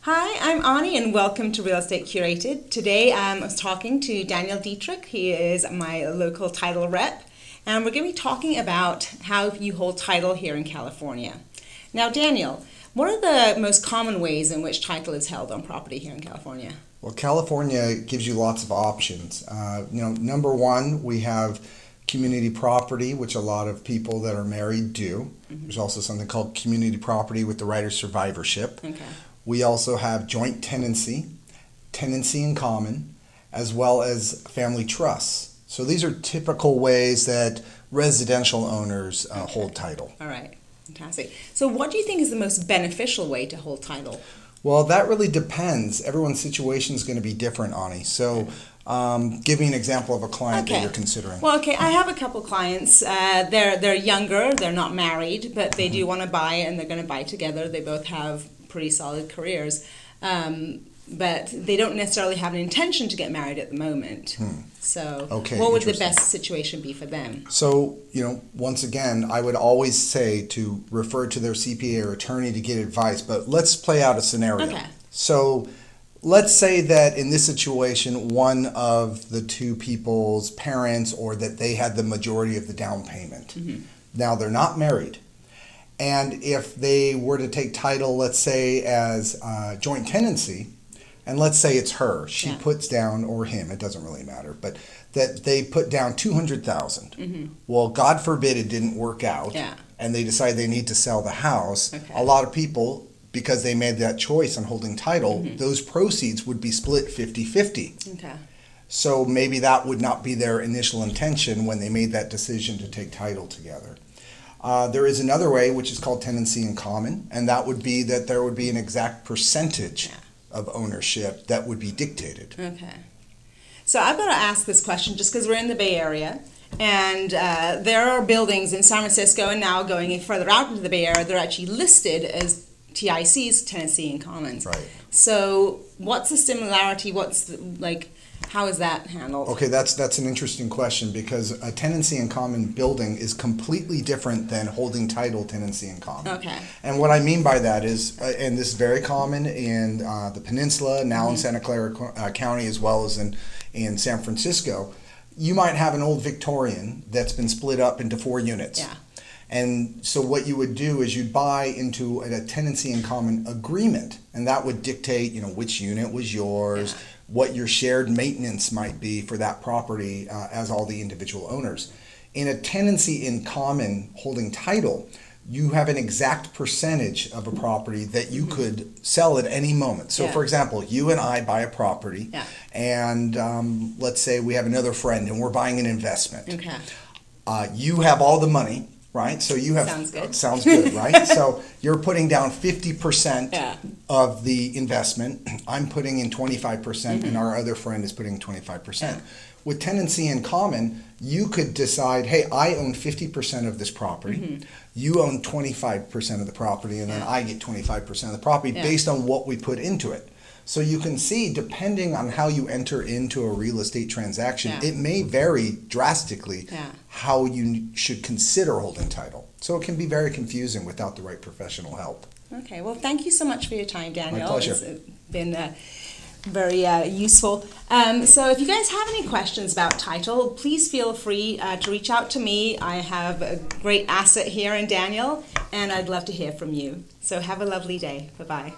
Hi, I'm Ani and welcome to Real Estate Curated. Today I was talking to Daniel Dietrich. He is my local title rep, and we're going to be talking about how you hold title here in California. Now, Daniel, what are the most common ways in which title is held on property here in California? Well, California gives you lots of options. Number one, we have community property, which a lot of people that are married do. There's also something called community property with the right of survivorship. Okay. We also have joint tenancy, tenancy in common, as well as family trusts. So these are typical ways that residential owners hold title. All right, fantastic. So what do you think is the most beneficial way to hold title? Well, that really depends. Everyone's situation is going to be different, Ani. So give me an example of a client that you're considering. Well, okay, I have a couple clients. They're younger, they're not married, but they do want to buy and they're going to buy together. They both have pretty solid careers, but they don't necessarily have an intention to get married at the moment. So what would the best situation be for them? So, once again, I would always say to refer to their CPA or attorney to get advice, but let's play out a scenario. Okay. So let's say that in this situation, one of the two people's parents, or that they had the majority of the down payment. Now, they're not married. And if they were to take title, let's say, as joint tenancy, and let's say it's her, she puts down, or him, it doesn't really matter, but that they put down $200,000. Well, God forbid it didn't work out, and they decide they need to sell the house. A lot of people, because they made that choice on holding title, those proceeds would be split 50-50. Okay. So maybe that would not be their initial intention when they made that decision to take title together. There is another way, which is called tenancy in common, and that would be that there would be an exact percentage of ownership that would be dictated. Okay. So I've got to ask this question just because we're in the Bay Area, and there are buildings in San Francisco and now going further out into the Bay Area, they're actually listed as TICs, tenancy in commons. Right. So what's the similarity? How is that handled? Okay, that's an interesting question, because a tenancy in common building is completely different than holding title tenancy in common. Okay. And what I mean by that is, and this is very common in the peninsula, now in Santa Clara County, as well as in San Francisco, you might have an old Victorian that's been split up into 4 units. Yeah. And so what you would do is you'd buy into a tenancy in common agreement, and that would dictate, which unit was yours, what your shared maintenance might be for that property as all the individual owners. In a tenancy in common holding title, you have an exact percentage of a property that you could sell at any moment. So for example, you and I buy a property, and let's say we have another friend and we're buying an investment. Okay. You have all the money. Right, so you have sounds good, right? So you're putting down 50% of the investment. I'm putting in 25%, and our other friend is putting 25%. With tenancy in common, you could decide, hey, I own 50% of this property. You own 25% of the property, and then I get 25% of the property based on what we put into it. So you can see, depending on how you enter into a real estate transaction, it may vary drastically how you should consider holding title. So it can be very confusing without the right professional help. Okay, well, thank you so much for your time, Daniel. My pleasure. It's been very useful. So if you guys have any questions about title, please feel free to reach out to me. I have a great asset here in Daniel, and I'd love to hear from you. So have a lovely day. Bye-bye.